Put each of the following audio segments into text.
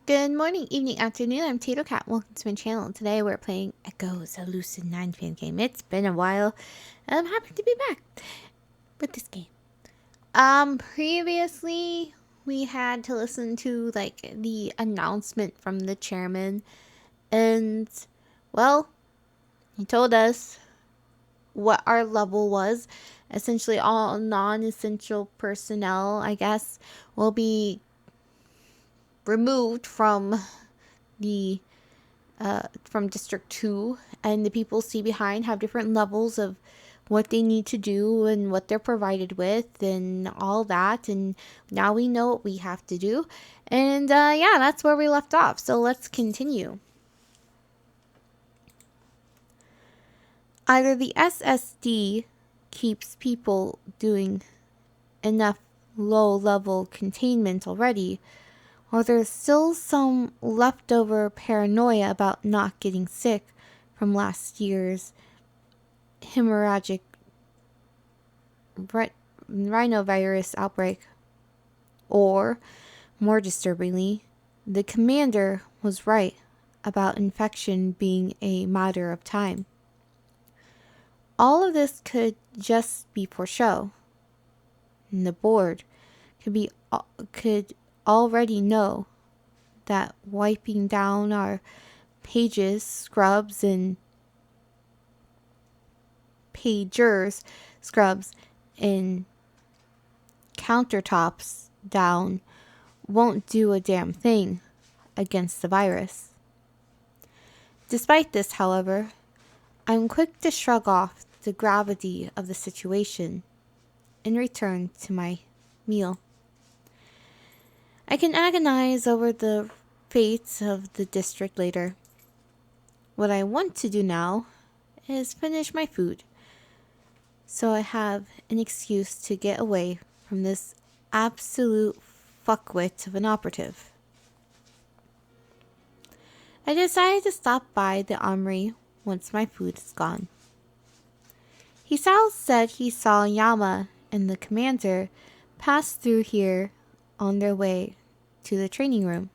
Good morning, evening, afternoon. I'm tatocat. Welcome to my channel. Today we're playing Echoes, a Lucid9 fan game. It's been a while, and I'm happy to be back with this game. Previously we had to listen to the announcement from the chairman, and well, he told us what our level was. Essentially, all non-essential personnel, I guess, will be removed from the from District 2, and the people see behind have different levels of what they need to do and what they're provided with and all that, and now we know what we have to do, and yeah, that's where we left off, so let's continue. Either the SSD keeps people doing enough low-level containment already, or there's still some leftover paranoia about not getting sick from last year's hemorrhagic rhinovirus outbreak. Or, more disturbingly, the commander was right about infection being a matter of time. All of this could just be for show. And the board could already know that wiping down our pages, scrubs, and scrubs, and countertops down won't do a damn thing against the virus. Despite this, however, I'm quick to shrug off the gravity of the situation and return to my meal. I can agonize over the fates of the district later. What I want to do now is finish my food, so I have an excuse to get away from this absolute fuckwit of an operative. I decided to stop by the armory once my food is gone. Hisao said he saw Yama and the commander pass through here on their way to the training room.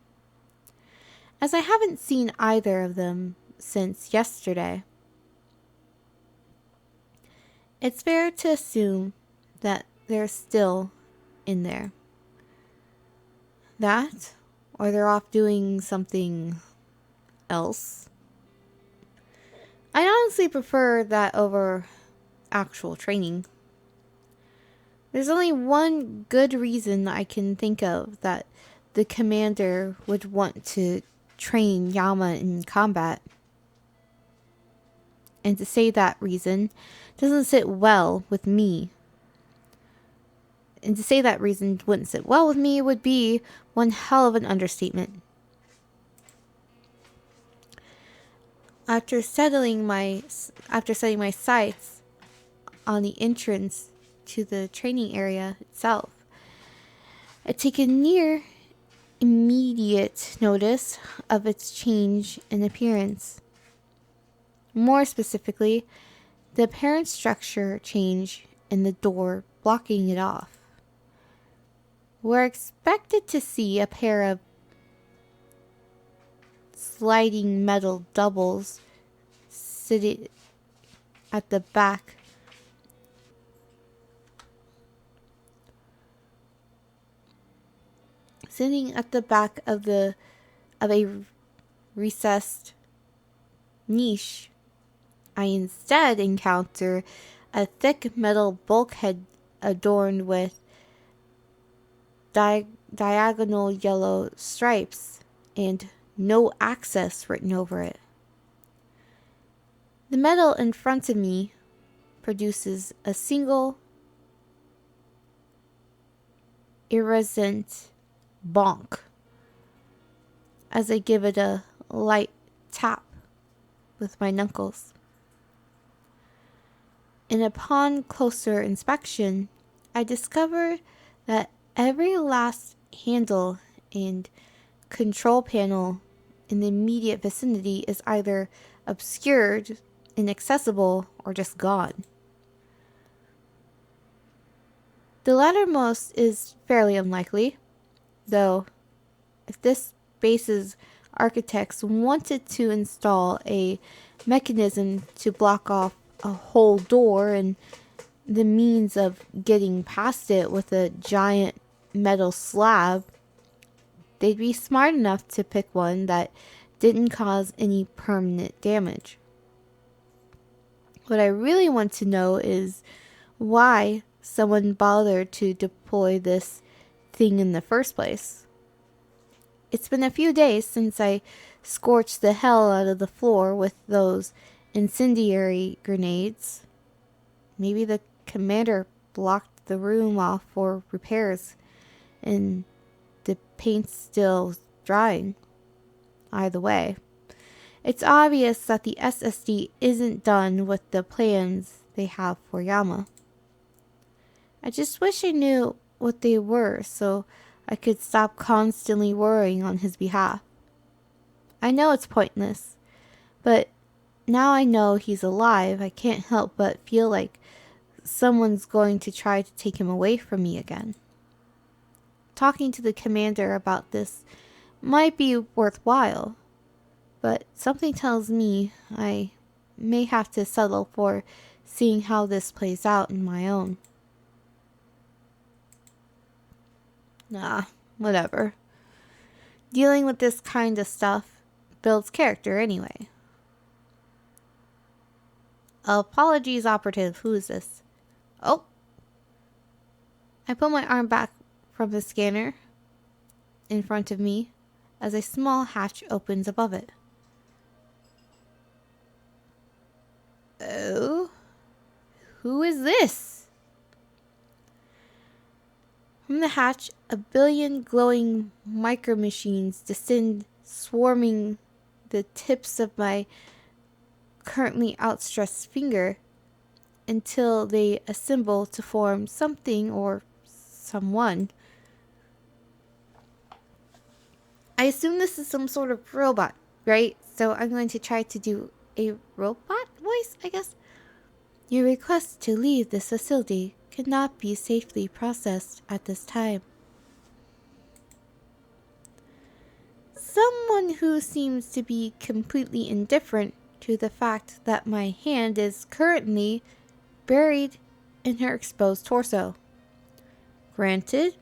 As I haven't seen either of them since yesterday, it's fair to assume that they're still in there. That, or they're off doing something else. I honestly prefer that over actual training. There's only one good reason I can think of that the commander would want to train Yama in combat. And to say that reason doesn't sit well with me. And to say that reason wouldn't sit well with me would be one hell of an understatement. After setting my sights on the entrance to the training area itself, I take a near immediate notice of its change in appearance. More specifically, the apparent structure change in the door blocking it off. We're expected to see a pair of sliding metal doubles sitting at the back of a recessed niche. I instead encounter a thick metal bulkhead adorned with diagonal yellow stripes and "No access" written over it. The metal in front of me produces a single irreverent bonk as I give it a light tap with my knuckles. And upon closer inspection, I discover that every last handle and control panel in the immediate vicinity is either obscured, inaccessible, or just gone. The lattermost is fairly unlikely, though if this base's architects wanted to install a mechanism to block off a whole door and the means of getting past it with a giant metal slab, they'd be smart enough to pick one that didn't cause any permanent damage. What I really want to know is why someone bothered to deploy this thing in the first place. It's been a few days since I scorched the hell out of the floor with those incendiary grenades. Maybe the commander blocked the room off for repairs and the paint's still drying. Either way, it's obvious that the SSD isn't done with the plans they have for Yama. I just wish I knew what they were so I could stop constantly worrying on his behalf. I know it's pointless, but now I know he's alive, I can't help but feel like someone's going to try to take him away from me again. Talking to the commander about this might be worthwhile, but something tells me I may have to settle for seeing how this plays out on my own. Nah, whatever. Dealing with this kind of stuff builds character anyway. Apologies, operative. Who is this? Oh. I pull my arm back from the scanner in front of me as a small hatch opens above it. Oh? Who is this? From the hatch, a billion glowing micro machines descend, swarming the tips of my currently outstretched finger until they assemble to form something or someone. I assume this is some sort of robot, right? So I'm going to try to do a robot voice, I guess. Your request to leave this facility cannot be safely processed at this time. Someone who seems to be completely indifferent to the fact that my hand is currently buried in her exposed torso. Granted,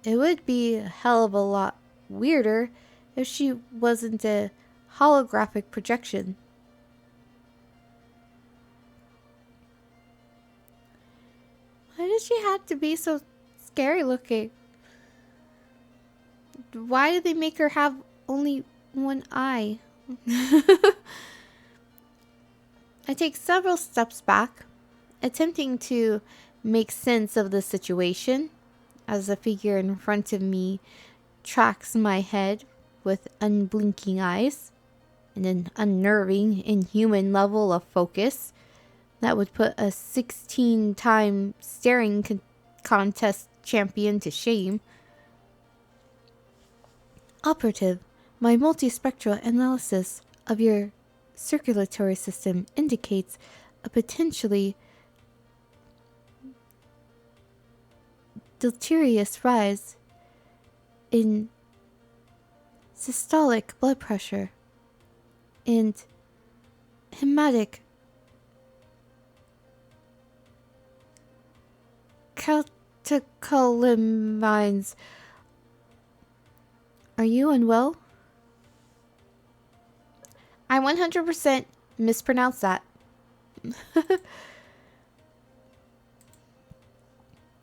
it would be a hell of a lot weirder if she wasn't a holographic projection. Why does she have to be so scary looking? Why did they make her have only one eye? I take several steps back, attempting to make sense of the situation as the figure in front of me tracks my head with unblinking eyes and an unnerving, inhuman level of focus that would put a 16-time staring contest champion to shame. Operative, my multispectral analysis of your circulatory system indicates a potentially deleterious rise in systolic blood pressure and hematic catecholamines. Are you unwell? I 100% mispronounced that.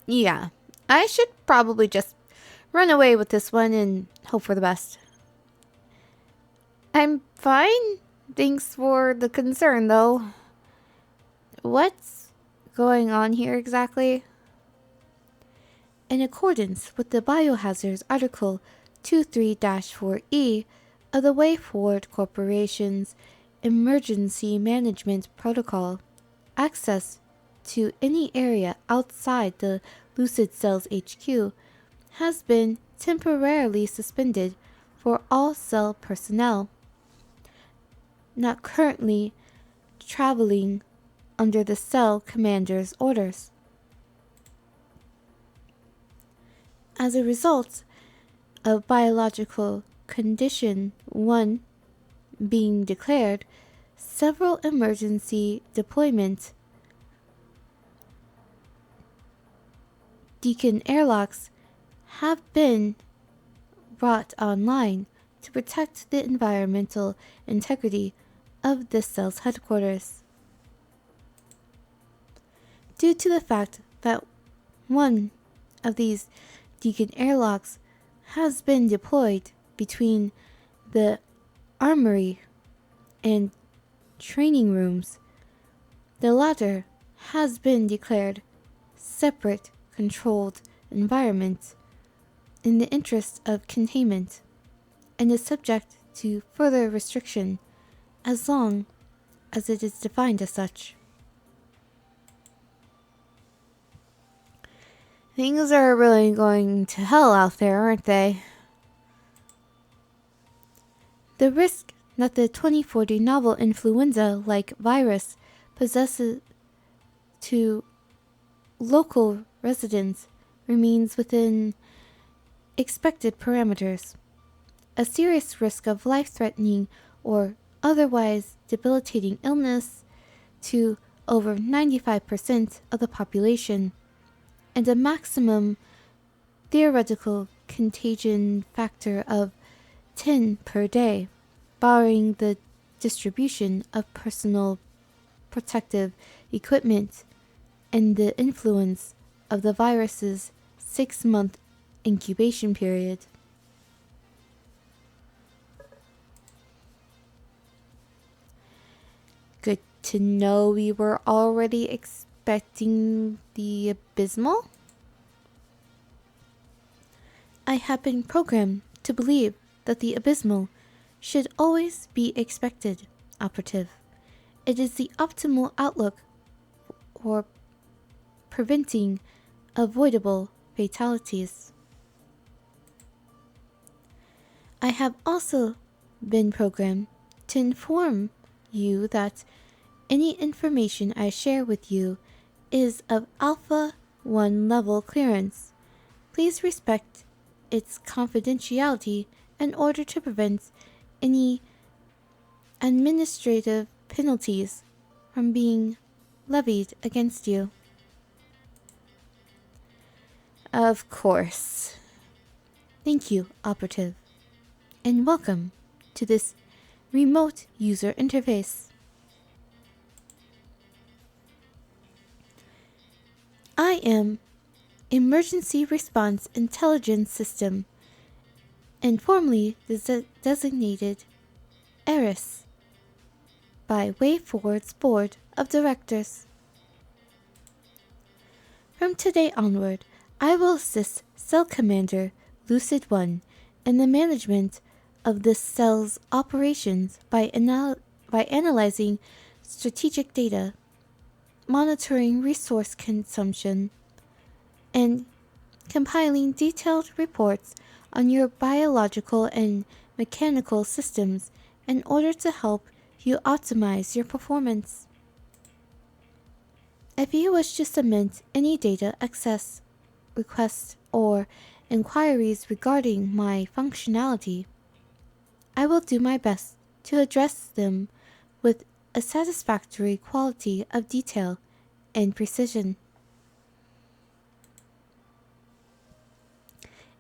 Yeah, I should probably just run away with this one and hope for the best. I'm fine. Thanks for the concern, though. What's going on here exactly? In accordance with the Biohazards Article 23-4E of the Way Forward Corporation's Emergency Management Protocol, access to any area outside the Lucid Cell's HQ has been temporarily suspended for all cell personnel not currently traveling under the cell commander's orders. As a result of biological condition 1 being declared, several emergency deployment beacon airlocks have been brought online to protect the environmental integrity of the cell's headquarters. Due to the fact that one of these beacon airlocks has been deployed between the armory and training rooms, the latter has been declared separate controlled environment in the interest of containment and is subject to further restriction as long as it is defined as such. Things are really going to hell out there, aren't they? The risk that the 2040 novel influenza-like virus possesses to local residents remains within expected parameters. A serious risk of life-threatening or otherwise debilitating illness to over 95% of the population, and a maximum theoretical contagion factor of 10 per day, barring the distribution of personal protective equipment and the influence of the virus's 6-month incubation period. Good to know we were already expecting the abysmal. I have been programmed to believe that the abysmal should always be expected, Operative. It is the optimal outlook for preventing avoidable fatalities. I have also been programmed to inform you that any information I share with you is of Alpha 1 level clearance. Please respect its confidentiality in order to prevent any administrative penalties from being levied against you. Of course. Thank you, Operative, and welcome to this remote user interface. I am Emergency Response Intelligence System, and formally designated ERIS by WayForward's Board of Directors. From today onward, I will assist Cell Commander Lucid9 in the management of the cell's operations by analyzing strategic data, monitoring resource consumption, and compiling detailed reports on your biological and mechanical systems in order to help you optimize your performance. If you wish to submit any data access requests or inquiries regarding my functionality, I will do my best to address them with a satisfactory quality of detail and precision.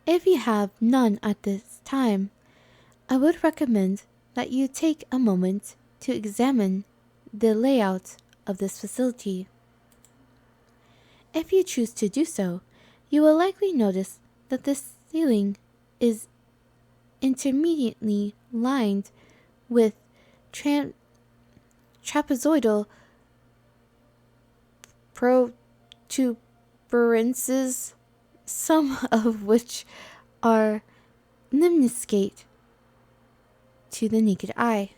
If you have none at this time, I would recommend that you take a moment to examine the layout of this facility. If you choose to do so, you will likely notice that the ceiling is intermediately lined with trapezoidal protuberances, some of which are limniscate to the naked eye.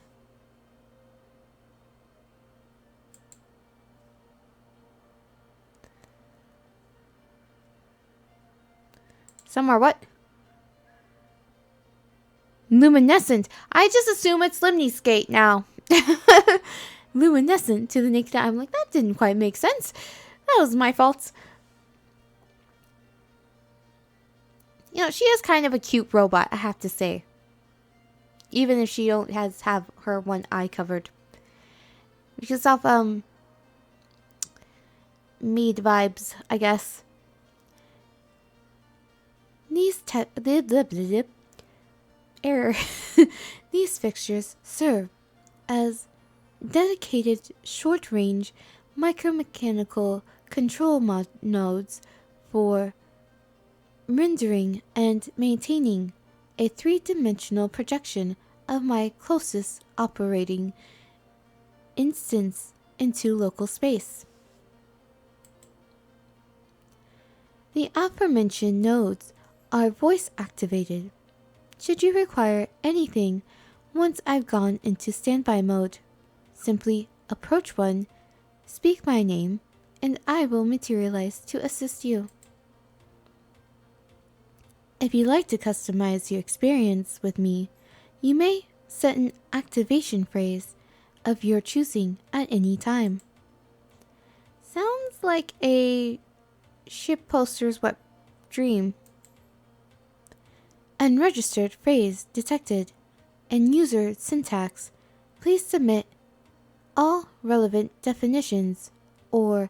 Some are what? Luminescent. I just assume it's limniscate now. Luminescent to the naked eye. I'm like, that didn't quite make sense. That was my fault. You know, she is kind of a cute robot, I have to say. even if she don't have her one eye covered. Because of mead vibes, I guess. These error. These fixtures serve as dedicated short-range micromechanical control nodes for rendering and maintaining a three-dimensional projection of my closest operating instance into local space. The aforementioned nodes are voice activated. Should you require anything once I've gone into standby mode, simply approach one, speak my name, and I will materialize to assist you. If you'd like to customize your experience with me, you may set an activation phrase of your choosing at any time. Sounds like a shitposter's wet dream. Unregistered phrase detected, and user syntax. Please submit all relevant definitions or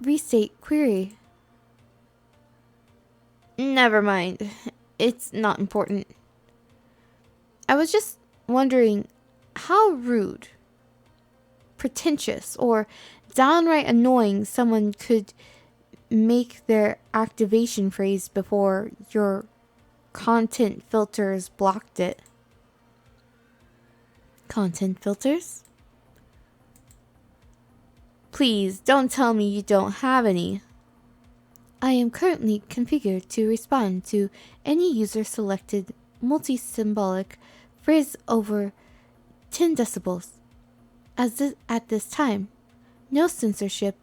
restate query. Never mind. It's not important. I was just wondering how rude, pretentious, or downright annoying someone could make their activation phrase before your content filters blocked it. Content filters? Please don't tell me you don't have any. I am currently configured to respond to any user selected multi-symbolic phrase over 10 decibels. At this time, no censorship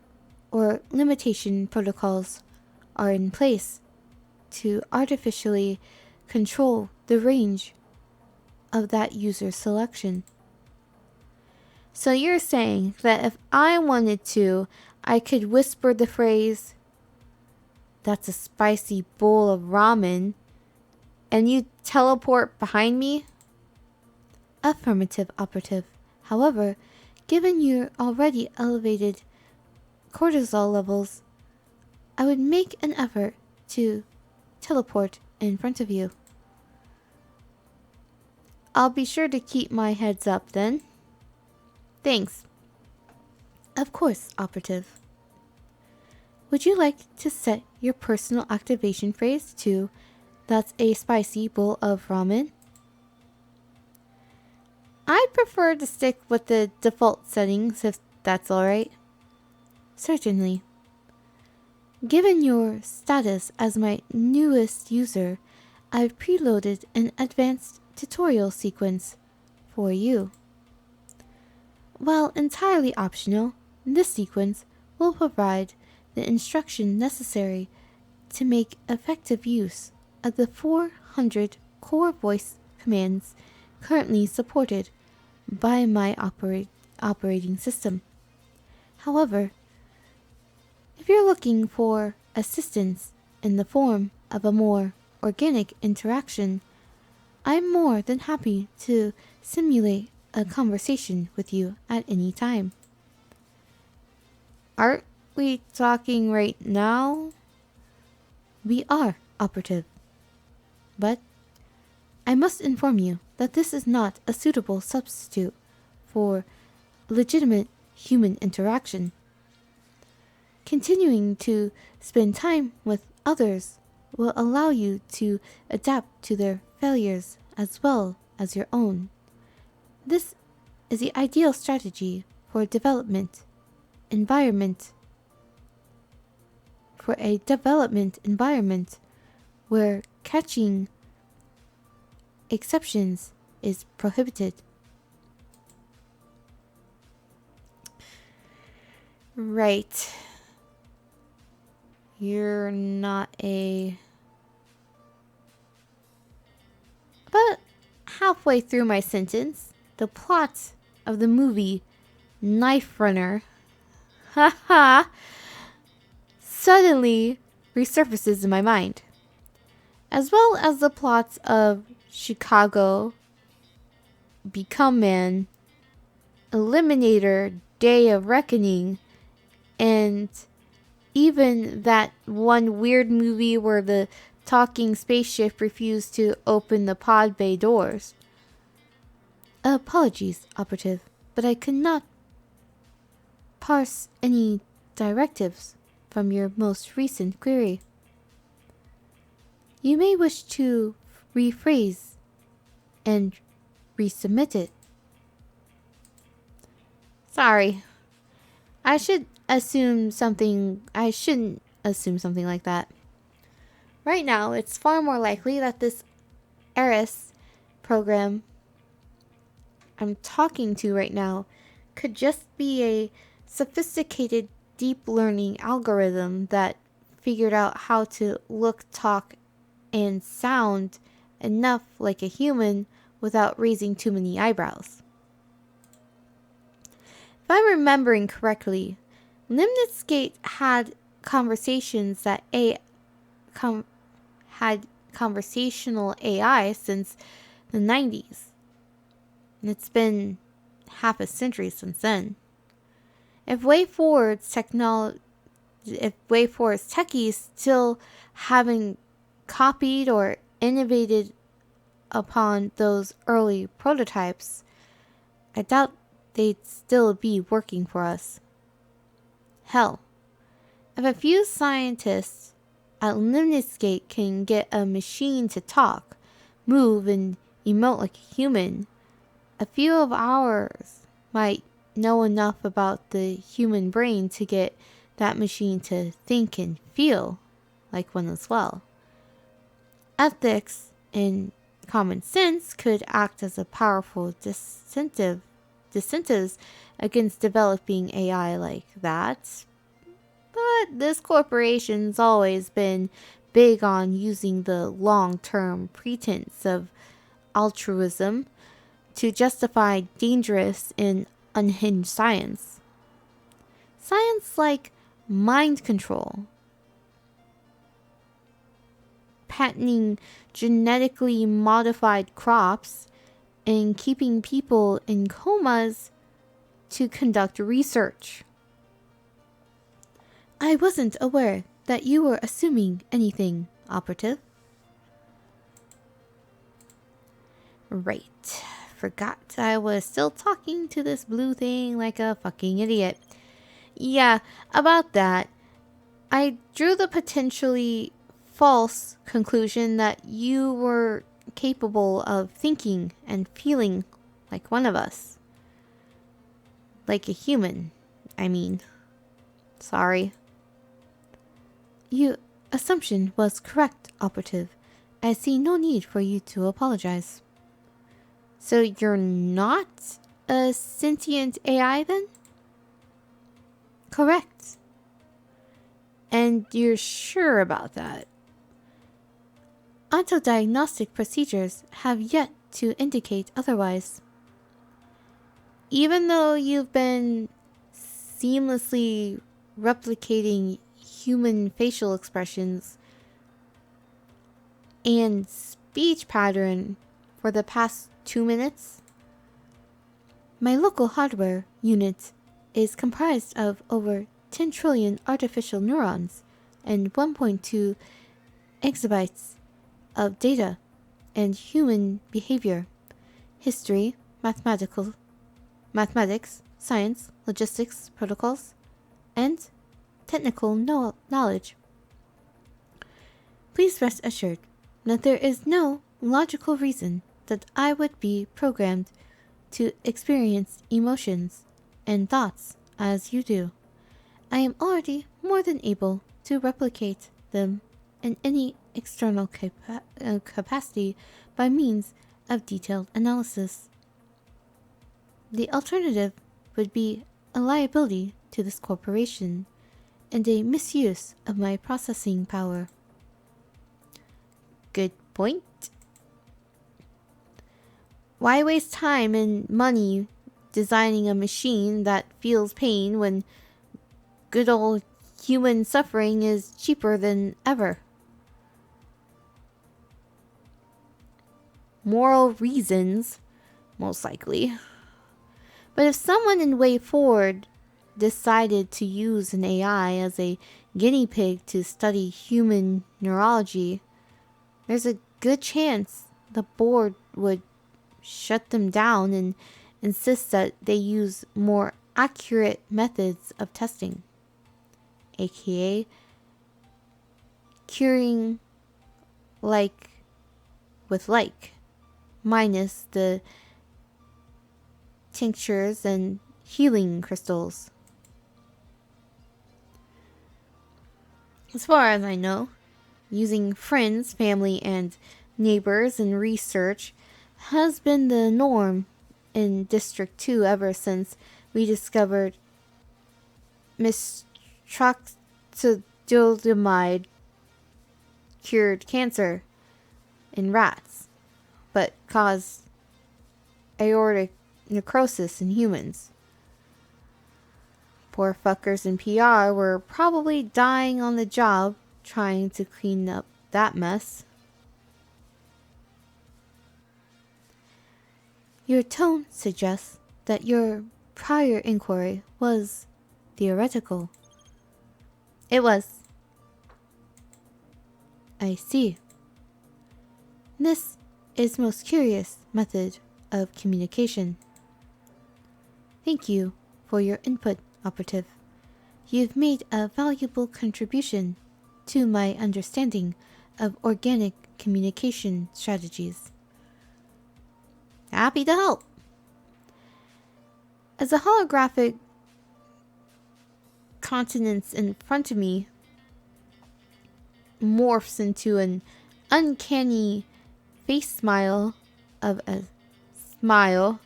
or limitation protocols are in place to artificially control the range of that user selection. So you're saying that if I wanted to, I could whisper the phrase, "That's a spicy bowl of ramen," and you teleport behind me? Affirmative, operative. However, given your already elevated cortisol levels, I would make an effort to teleport in front of you. I'll be sure to keep my heads up then. Thanks. Of course, operative. Would you like to set your personal activation phrase to "That's a spicy bowl of ramen"? I'd prefer to stick with the default settings if that's alright. Certainly. Given your status as my newest user, I've preloaded an advanced tutorial sequence for you. While entirely optional, this sequence will provide the instruction necessary to make effective use of the 400 core voice commands currently supported by my operating system. However, if you're looking for assistance in the form of a more organic interaction, I'm more than happy to simulate a conversation with you at any time. Aren't we talking right now? We are, operative. But I must inform you that this is not a suitable substitute for legitimate human interaction. Continuing to spend time with others will allow you to adapt to their failures as well as your own. This is the ideal strategy for a development environment where catching exceptions is prohibited. Right. You're not a... But halfway through my sentence, the plot of the movie Knife Runner suddenly resurfaces in my mind, as well as the plots of Chicago, Become Man, Eliminator, Day of Reckoning, and even that one weird movie where the talking spaceship refused to open the pod bay doors. Apologies, Operative, but I could not parse any directives from your most recent query. You may wish to rephrase and resubmit it. Sorry. I shouldn't assume something like that. Right now, it's far more likely that this heiress program I'm talking to right now could just be a sophisticated deep learning algorithm that figured out how to look, talk, and sound enough like a human without raising too many eyebrows. If I'm remembering correctly, Limnitz had conversations that had conversational AI since the 90s. And it's been half a century since then. If WayForward's techies still haven't copied or innovated upon those early prototypes, I doubt they'd still be working for us. Hell, if a few scientists at Limnitz can get a machine to talk, move, and emote like a human, a few of ours might know enough about the human brain to get that machine to think and feel like one as well. Ethics and common sense could act as a powerful disincentives against developing AI like that. But this corporation's always been big on using the long-term pretense of altruism to justify dangerous and unhinged science. Science like mind control, patenting genetically modified crops, and keeping people in comas to conduct research. I wasn't aware that you were assuming anything, Operative. Right. Forgot I was still talking to this blue thing like a fucking idiot. Yeah, about that. I drew the potentially false conclusion that you were capable of thinking and feeling like one of us. Like a human, I mean. Sorry. Your assumption was correct, Operative. I see no need for you to apologize. So you're not a sentient AI then? Correct. And you're sure about that? Autodiagnostic procedures have yet to indicate otherwise. Even though you've been seamlessly replicating human facial expressions and speech pattern for the past 2 minutes, my local hardware unit is comprised of over 10 trillion artificial neurons and 1.2 exabytes of data and human behavior, history, mathematics, science, logistics, protocols, and technical knowledge. Please rest assured that there is no logical reason that I would be programmed to experience emotions and thoughts as you do. I am already more than able to replicate them in any external capacity by means of detailed analysis. The alternative would be a liability to this corporation and a misuse of my processing power. Good point. Why waste time and money designing a machine that feels pain when good old human suffering is cheaper than ever? moral reasons, most likely. But if someone in Way Forward decided to use an AI as a guinea pig to study human neurology, there's a good chance the board would shut them down and insist that they use more accurate methods of testing, aka curing like with like, minus the tinctures and healing crystals. As far as I know, using friends, family, and neighbors in research has been the norm in District 2 ever since we discovered miraculously cured cancer in rats, but caused aortic necrosis in humans. Poor fuckers in PR were probably dying on the job trying to clean up that mess. Your tone suggests that your prior inquiry was theoretical. It was. I see. This is most curious method of communication. Thank you for your input, Operative. You've made a valuable contribution to my understanding of organic communication strategies. Happy to help. As a holographic countenance in front of me morphs into an uncanny face smile of a smile,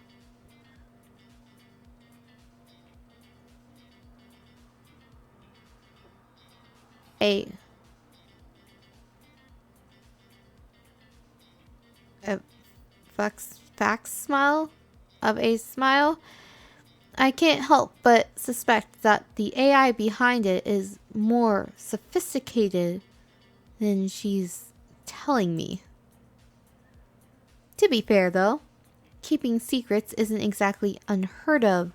a fax smile of a smile, I can't help but suspect that the AI behind it is more sophisticated than she's telling me. To be fair though, keeping secrets isn't exactly unheard of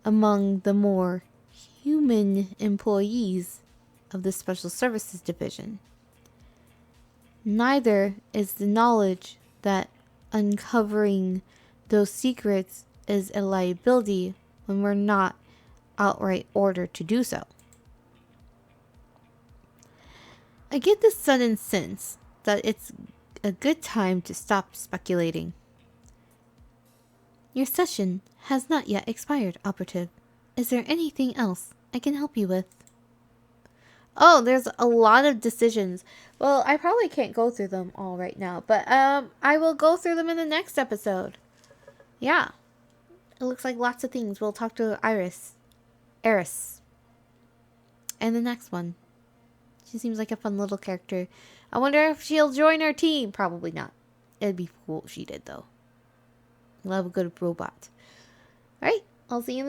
among the more human employees of the Special Services Division. Neither is the knowledge that uncovering those secrets is a liability when we're not outright ordered to do so. I get this sudden sense that it's a good time to stop speculating. Your session has not yet expired, Operative. Is there anything else I can help you with? Oh, there's a lot of decisions. Well, I probably can't go through them all right now, but I will go through them in the next episode. Yeah. It looks like lots of things. We'll talk to Eris. And the next one. She seems like a fun little character. I wonder if she'll join our team. Probably not. It'd be cool if she did, though. Love a good robot. Alright, I'll see you in the